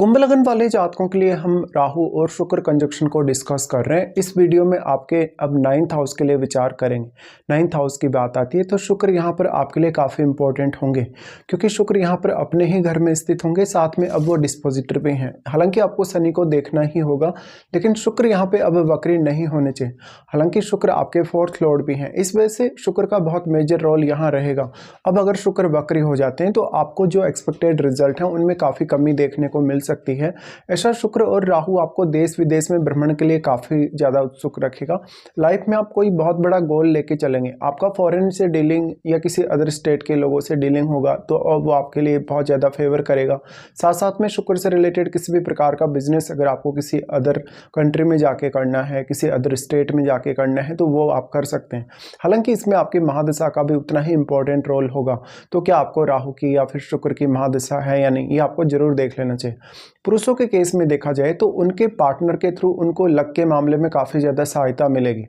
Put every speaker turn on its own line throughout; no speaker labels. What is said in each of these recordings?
कुंभ लगन वाले जातकों के लिए हम राहु और शुक्र कंजक्शन को डिस्कस कर रहे हैं। इस वीडियो में आपके अब 9th हाउस के लिए विचार करेंगे। 9th हाउस की बात आती है तो शुक्र यहाँ पर आपके लिए काफ़ी इंपॉर्टेंट होंगे, क्योंकि शुक्र यहाँ पर अपने ही घर में स्थित होंगे, साथ में अब वो डिस्पोजिटर भी हैं। हालांकि आपको शनि को देखना ही होगा, लेकिन शुक्र यहाँ पे अब वक्री नहीं होने चाहिए। हालांकि शुक्र आपके 4th लॉर्ड भी हैं, इस वजह से शुक्र का बहुत मेजर रोल यहाँ रहेगा। अब अगर शुक्र वक्री हो जाते हैं तो आपको जो एक्सपेक्टेड रिजल्ट हैं उनमें काफ़ी कमी देखने को मिल सकती है। ऐसा शुक्र और राहु आपको देश विदेश में भ्रमण के लिए काफ़ी ज़्यादा उत्सुक रखेगा। लाइफ में आप कोई बहुत बड़ा गोल लेके चलेंगे, आपका फॉरेन से डीलिंग या किसी अदर स्टेट के लोगों से डीलिंग होगा तो अब वो आपके लिए बहुत ज़्यादा फेवर करेगा। साथ साथ में शुक्र से रिलेटेड किसी भी प्रकार का बिजनेस अगर आपको किसी अदर कंट्री में जाके करना है, किसी अदर स्टेट में जाके करना है, तो वो आप कर सकते हैं। हालांकि इसमें आपकी महादशा का भी उतना ही इंपॉर्टेंट रोल होगा। तो क्या आपको राहु की या फिर शुक्र की महादशा है या नहीं, ये आपको जरूर देख लेना चाहिए। पुरुषों के केस में देखा जाए तो उनके पार्टनर के थ्रू उनको लक के मामले में काफ़ी ज़्यादा सहायता मिलेगी।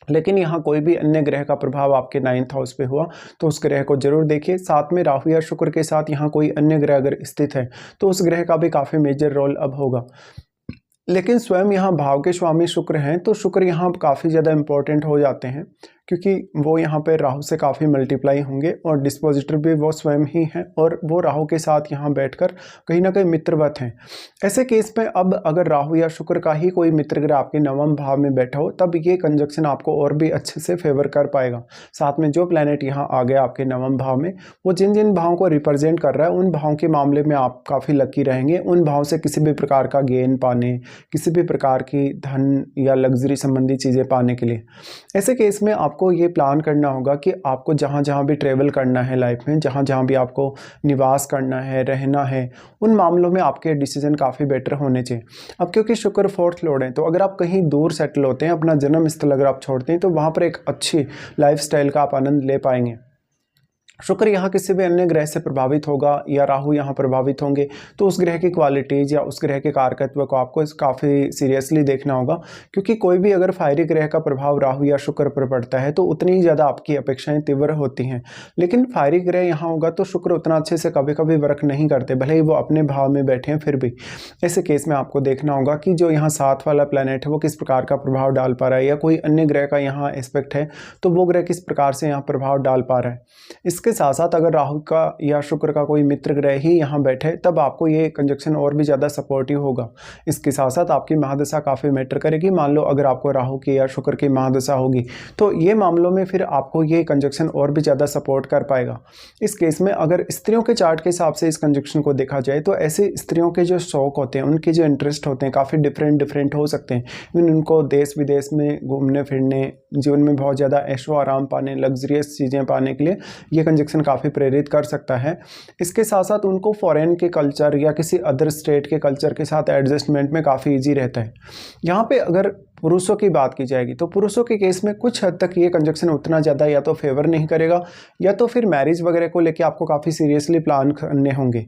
लेकिन यहाँ कोई भी अन्य ग्रह का प्रभाव आपके 9th हाउस पे हुआ तो उस ग्रह को जरूर देखिए। साथ में राहु या शुक्र के साथ यहाँ कोई अन्य ग्रह अगर स्थित है तो उस ग्रह का भी काफ़ी मेजर रोल अब होगा। लेकिन स्वयं यहाँ भाव के स्वामी शुक्र हैं, तो शुक्र यहाँ काफ़ी ज़्यादा इंपॉर्टेंट हो जाते हैं, क्योंकि वो यहाँ पे राहु से काफ़ी मल्टीप्लाई होंगे और डिस्पोजिटर भी वो स्वयं ही हैं और वो राहु के साथ यहाँ बैठकर कहीं ना कहीं मित्रवत हैं। ऐसे केस में अब अगर राहु या शुक्र का ही कोई मित्र ग्रह आपके 9वें भाव में बैठा हो तब ये कंजक्शन आपको और भी अच्छे से फेवर कर पाएगा। साथ में जो प्लैनेट यहाँ आ गया आपके 9वें भाव में, वो जिन जिन भावों को रिप्रेजेंट कर रहा है उन भावों के मामले में आप काफ़ी लकी रहेंगे। उन भाव से किसी भी प्रकार का गेन पाने, किसी भी प्रकार की धन या लग्जरी संबंधी चीज़ें पाने के लिए, ऐसे केस में आपको ये प्लान करना होगा कि आपको जहाँ जहाँ भी ट्रेवल करना है लाइफ में, जहाँ जहाँ भी आपको निवास करना है, रहना है, उन मामलों में आपके डिसीजन काफ़ी बेटर होने चाहिए। अब क्योंकि शुक्र 4th लॉर्ड है, तो अगर आप कहीं दूर सेटल होते हैं, अपना जन्म स्थल अगर आप छोड़ते हैं, तो वहाँ पर एक अच्छी लाइफस्टाइल का आप आनंद ले पाएंगे। शुक्र यहाँ किसी भी अन्य ग्रह से प्रभावित होगा या राहु यहाँ प्रभावित होंगे तो उस ग्रह की क्वालिटीज़ या उस ग्रह के कारकत्व को आपको काफ़ी सीरियसली देखना होगा, क्योंकि कोई भी अगर फायरी ग्रह का प्रभाव राहु या शुक्र पर पड़ता है तो उतनी ही ज़्यादा आपकी अपेक्षाएं तीव्र होती हैं। लेकिन फायरी ग्रह यहाँ होगा तो शुक्र उतना अच्छे से कभी कभी वर्क नहीं करते, भले ही वो अपने भाव में बैठे हैं फिर भी। ऐसे केस में आपको देखना होगा कि जो यहाँ 7 वाला प्लैनेट है वो किस प्रकार का प्रभाव डाल पा रहा है, या कोई अन्य ग्रह का यहाँ एस्पेक्ट है तो वो ग्रह किस प्रकार से यहाँ प्रभाव डाल पा रहा है। इसके साथ साथ अगर राहु का या शुक्र का कोई मित्र ग्रह ही यहाँ बैठे तब आपको ये कंजक्शन और भी ज़्यादा सपोर्टिव होगा। इसके साथ साथ आपकी महादशा काफ़ी मैटर करेगी। मान लो अगर आपको राहु की या शुक्र की महादशा होगी तो ये मामलों में फिर आपको ये कंजक्शन और भी ज़्यादा सपोर्ट कर पाएगा। इस केस में अगर स्त्रियों के चार्ट के हिसाब से इस कंजक्शन को देखा जाए तो ऐसे स्त्रियों के जो शौक होते हैं, उनके जो इंटरेस्ट होते हैं काफ़ी डिफरेंट हो सकते हैं। इवन उनको देश विदेश में घूमने फिरने, जीवन में बहुत ज़्यादा ऐशो आराम पाने, लग्जरियस चीज़ें पाने के लिए ये कंजक्शन काफ़ी प्रेरित कर सकता है। इसके साथ साथ उनको फॉरेन के कल्चर या किसी अदर स्टेट के कल्चर के साथ एडजस्टमेंट में काफ़ी इजी रहता है। यहाँ पे अगर पुरुषों की बात की जाएगी तो पुरुषों के केस में कुछ हद तक ये कंजक्शन उतना ज़्यादा या तो फेवर नहीं करेगा, या तो फिर मैरिज वगैरह को लेके आपको काफ़ी सीरियसली प्लान करने होंगे।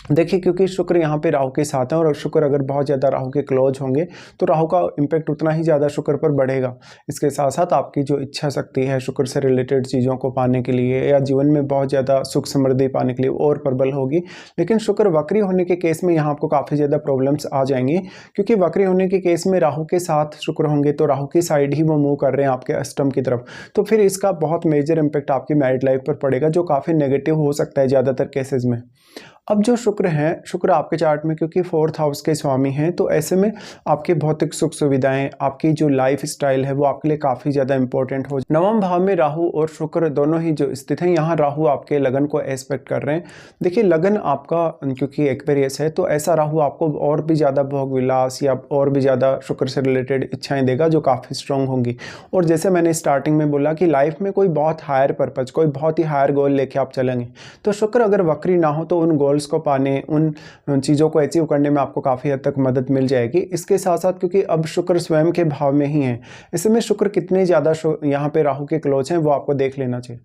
देखिए, क्योंकि शुक्र यहाँ पे राहु के साथ है और शुक्र अगर बहुत ज़्यादा राहु के क्लोज होंगे तो राहु का इम्पैक्ट उतना ही ज़्यादा शुक्र पर बढ़ेगा। इसके साथ साथ आपकी जो इच्छा शक्ति है शुक्र से रिलेटेड चीज़ों को पाने के लिए या जीवन में बहुत ज़्यादा सुख समृद्धि पाने के लिए और प्रबल होगी। लेकिन शुक्र वक्री होने के केस में यहाँ आपको काफ़ी ज़्यादा प्रॉब्लम्स आ जाएंगी, क्योंकि वक्री होने के केस में राहु के साथ शुक्र होंगे तो राहु की साइड ही वो मूव कर रहे हैं आपके अष्टम की तरफ, तो फिर इसका बहुत मेजर इम्पैक्ट आपकी मैरिड लाइफ पर पड़ेगा, जो काफ़ी नेगेटिव हो सकता है ज़्यादातर केसेस में। अब जो शुक्र हैं, शुक्र आपके चार्ट में क्योंकि 4th हाउस के स्वामी हैं, तो ऐसे में आपके भौतिक सुख सुविधाएं, आपकी जो लाइफ स्टाइल है वो आपके लिए काफ़ी ज़्यादा इंपॉर्टेंट हो। 9वें भाव में राहु और शुक्र दोनों ही जो स्थित हैं, यहाँ राहु आपके लगन को एस्पेक्ट कर रहे हैं। देखिए, लगन आपका क्योंकि एक्वेरियस है तो ऐसा राहु आपको और भी ज़्यादा भोग विलास या और भी ज़्यादा शुक्र से रिलेटेड इच्छाएँ देगा जो काफ़ी स्ट्रॉन्ग होंगी। और जैसे मैंने स्टार्टिंग में बोला कि लाइफ में कोई बहुत हायर पर्पज़, कोई बहुत ही हायर गोल लेके आप चलेंगे, तो शुक्र अगर वक्री ना हो तो उन गोल्स को पाने, उन चीज़ों को अचीव करने में आपको काफ़ी हद तक मदद मिल जाएगी। इसके साथ साथ क्योंकि अब शुक्र स्वयं के भाव में ही है, ऐसे में शुक्र कितने ज़्यादा यहाँ पे राहु के क्लोज हैं वो आपको देख लेना चाहिए।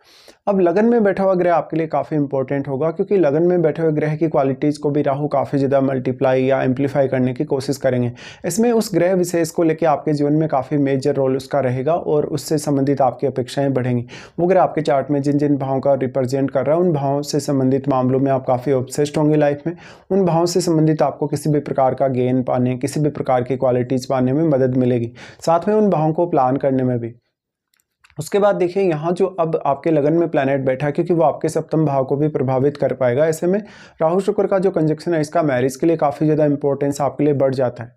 अब लगन में बैठा हुआ ग्रह आपके लिए काफ़ी इंपॉर्टेंट होगा, क्योंकि लगन में बैठे हुए ग्रह की क्वालिटीज़ को भी राहु काफ़ी ज़्यादा मल्टीप्लाई या एम्पलीफाई करने की कोशिश करेंगे। इसमें उस ग्रह विशेष को लेकर आपके जीवन में काफ़ी मेजर रोल उसका रहेगा और उससे संबंधित आपकी अपेक्षाएं बढ़ेंगी। वो ग्रह आपके चार्ट में जिन जिन भावों का रिप्रेजेंट कर रहा है उन भावों से संबंधित मामलों में आप काफ़ी सक्सेस्ड होंगे लाइफ में, उन भावों से संबंधित आपको किसी भी प्रकार का गेन पाने, किसी भी प्रकार की क्वालिटीज़ पाने में मदद मिलेगी, साथ में उन भावों को प्लान करने में भी। उसके बाद देखिए यहाँ जो अब आपके लगन में प्लैनेट बैठा है, क्योंकि वो आपके सप्तम भाव को भी प्रभावित कर पाएगा, ऐसे में राहु शुक्र का जो कंजक्शन है इसका मैरिज के लिए काफ़ी ज़्यादा इंपॉर्टेंस आपके लिए बढ़ जाता है।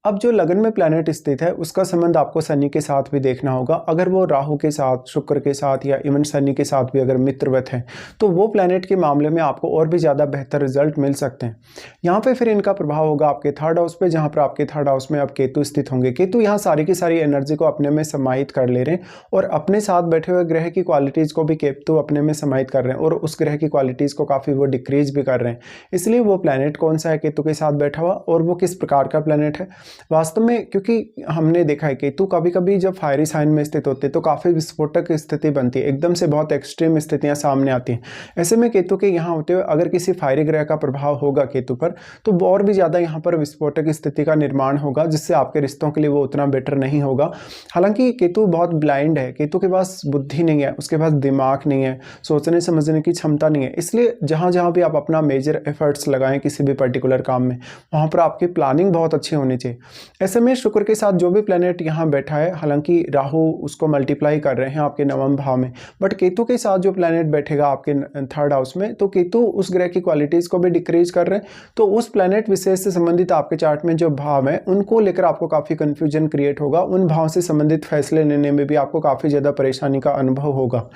अब जो लगन में प्लैनेट स्थित है उसका संबंध आपको शनि के साथ भी देखना होगा। अगर वो राहु के साथ, शुक्र के साथ या इवन शनि के साथ भी अगर मित्रवत है तो वो प्लैनेट के मामले में आपको और भी ज़्यादा बेहतर रिजल्ट मिल सकते हैं। यहाँ पे फिर इनका प्रभाव होगा आपके थर्ड हाउस पे, जहाँ पर आपके थर्ड हाउस में अब केतु स्थित होंगे। केतु यहाँ सारी की सारी एनर्जी को अपने में समाहित कर ले रहे हैं और अपने साथ बैठे हुए ग्रह की क्वालिटीज़ को भी केतु अपने में समाहित कर रहे हैं और उस ग्रह की क्वालिटीज़ को काफ़ी वो डिक्रीज भी कर रहे हैं। इसलिए वो प्लैनेट कौन सा है केतु के साथ बैठा हुआ और वो किस प्रकार का प्लैनेट है वास्तव में, क्योंकि हमने देखा है केतु कभी कभी जब फायरी साइन में स्थित होते हैं तो काफ़ी विस्फोटक स्थिति बनती है, एकदम से बहुत एक्सट्रीम स्थितियां सामने आती हैं। ऐसे में केतु के यहाँ होते हुए अगर किसी फायरी ग्रह का प्रभाव होगा केतु पर तो और भी ज़्यादा यहाँ पर विस्फोटक स्थिति का निर्माण होगा, जिससे आपके रिश्तों के लिए वो उतना बेटर नहीं होगा। हालांकि केतु बहुत ब्लाइंड है, केतु के पास बुद्धि नहीं है, उसके पास दिमाग नहीं है, सोचने समझने की क्षमता नहीं है। इसलिए जहाँ जहाँ भी आप अपना मेजर एफर्ट्स लगाएं किसी भी पर्टिकुलर काम में, वहाँ पर आपकी प्लानिंग बहुत अच्छी होनी चाहिए। ऐसे में शुक्र के साथ जो भी प्लैनेट यहाँ बैठा है, हालांकि राहु उसको मल्टीप्लाई कर रहे हैं आपके नवम भाव में, बट केतु के साथ जो प्लैनेट बैठेगा आपके थर्ड हाउस में, तो केतु उस ग्रह की क्वालिटीज़ को भी डिक्रीज कर रहे हैं। तो उस प्लैनेट विशेष से संबंधित आपके चार्ट में जो भाव हैं उनको लेकर आपको काफ़ी कन्फ्यूजन क्रिएट होगा, उन भाव से संबंधित फैसले लेने में भी आपको काफ़ी ज़्यादा परेशानी का अनुभव होगा।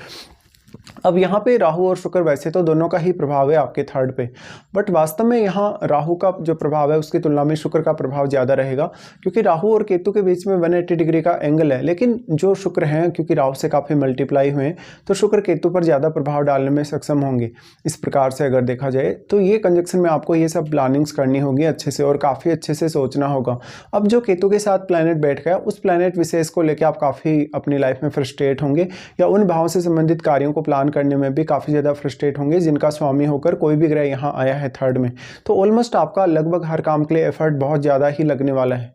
अब यहाँ पे राहु और शुक्र वैसे तो दोनों का ही प्रभाव है आपके थर्ड पे, बट वास्तव में यहाँ राहु का जो प्रभाव है उसकी तुलना में शुक्र का प्रभाव ज़्यादा रहेगा, क्योंकि राहु और केतु के बीच में 180 डिग्री का एंगल है। लेकिन जो शुक्र हैं, क्योंकि राहु से काफ़ी मल्टीप्लाई हुए हैं, तो शुक्र केतु पर ज़्यादा प्रभाव डालने में सक्षम होंगे। इस प्रकार से अगर देखा जाए तो ये कंजक्शन में आपको ये सब प्लानिंग्स करनी होगी अच्छे से और काफ़ी अच्छे से सोचना होगा। अब जो केतु के साथ प्लैनेट बैठ गया, उस प्लैनेट विशेष को लेकर आप काफ़ी अपनी लाइफ में फ्रस्ट्रेट होंगे या उन भावों से संबंधित कार्यों को प्लान करने में भी काफ़ी ज़्यादा फ्रस्ट्रेट होंगे, जिनका स्वामी होकर कोई भी ग्रह यहाँ आया है थर्ड में। तो ऑलमोस्ट आपका लगभग हर काम के लिए एफर्ट बहुत ज़्यादा ही लगने वाला है।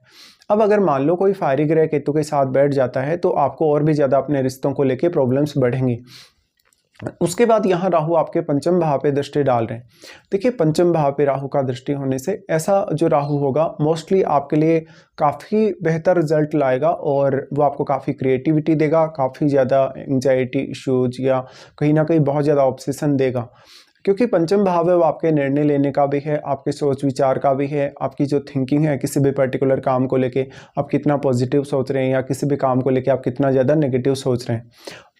अब अगर मान लो कोई फायरी ग्रह केतु के साथ बैठ जाता है तो आपको और भी ज़्यादा अपने रिश्तों को लेकर प्रॉब्लम्स बढ़ेंगी। उसके बाद यहाँ राहु आपके पंचम भाव पे दृष्टि डाल रहे हैं। देखिए पंचम भाव पे राहु का दृष्टि होने से ऐसा जो राहु होगा मोस्टली आपके लिए काफ़ी बेहतर रिजल्ट लाएगा और वो आपको काफ़ी क्रिएटिविटी देगा, काफ़ी ज़्यादा एंजाइटी इश्यूज या कहीं ना कहीं बहुत ज़्यादा ऑब्सेशन देगा, क्योंकि पंचम भाव है वो आपके निर्णय लेने का भी है, आपके सोच विचार का भी है, आपकी जो थिंकिंग है किसी भी पर्टिकुलर काम को लेके आप कितना पॉजिटिव सोच रहे हैं या किसी भी काम को लेके आप कितना ज़्यादा नेगेटिव सोच रहे हैं।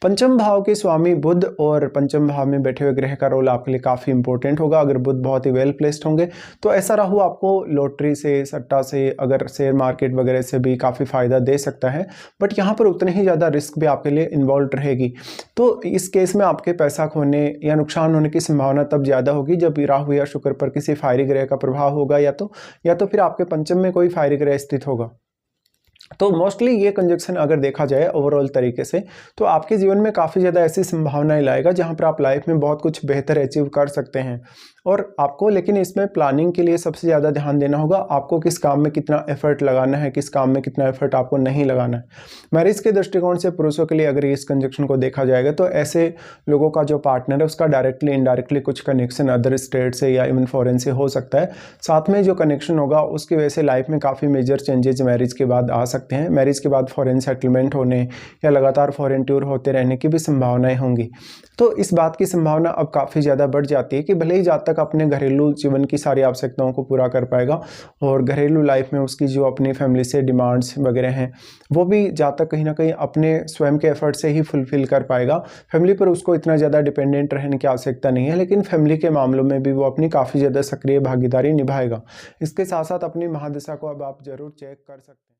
पंचम भाव के स्वामी बुध और पंचम भाव में बैठे हुए ग्रह का रोल आपके लिए काफ़ी इंपॉर्टेंट होगा। अगर बुध बहुत ही वेल प्लेस्ड होंगे तो ऐसा राहु आपको लॉटरी से, सट्टा से, अगर शेयर मार्केट वगैरह से भी काफ़ी फ़ायदा दे सकता है, बट यहाँ पर उतने ही ज़्यादा रिस्क भी आपके लिए इन्वॉल्व रहेगी। तो इस केस में आपके पैसा खोने या नुकसान होने की संभावना तब ज़्यादा होगी जब राहु या शुक्र पर किसी फायरी ग्रह का प्रभाव होगा या तो फिर आपके पंचम में कोई फायरी ग्रह स्थित होगा। तो मोस्टली ये कंजक्शन अगर देखा जाए ओवरऑल तरीके से तो आपके जीवन में काफ़ी ज़्यादा ऐसी संभावनाएं लाएगा जहां पर आप लाइफ में बहुत कुछ बेहतर अचीव कर सकते हैं। और आपको लेकिन इसमें प्लानिंग के लिए सबसे ज़्यादा ध्यान देना होगा, आपको किस काम में कितना एफर्ट लगाना है, किस काम में कितना एफर्ट आपको नहीं लगाना है। मैरिज के दृष्टिकोण से पुरुषों के लिए अगर इस कंजक्शन को देखा जाएगा तो ऐसे लोगों का जो पार्टनर है उसका डायरेक्टली इनडायरेक्टली कुछ कनेक्शन अदर स्टेट से या इवन फॉरेन से हो सकता है। साथ में जो कनेक्शन होगा उसकी वजह से लाइफ में काफ़ी मेजर चेंजेज मैरिज के बाद आ सकते हैं। मैरिज के बाद फॉरेन सेटलमेंट होने या लगातार फॉरेन टूर होते रहने की भी संभावनाएं होंगी। तो इस बात की संभावना अब काफ़ी ज़्यादा बढ़ जाती है कि भले ही जब तक अपने घरेलू जीवन की सारी आवश्यकताओं को पूरा कर पाएगा और घरेलू लाइफ में उसकी जो अपनी फैमिली से डिमांड्स वगैरह हैं वो भी जब तक कहीं ना कहीं अपने स्वयं के एफर्ट से ही फुलफिल कर पाएगा, फैमिली पर उसको इतना ज़्यादा डिपेंडेंट रहने की आवश्यकता नहीं है। लेकिन फैमिली के मामलों में भी वो अपनी काफ़ी ज़्यादा सक्रिय भागीदारी निभाएगा। इसके साथ साथ अपनी महादशा को अब आप ज़रूर चेक कर सकते हैं।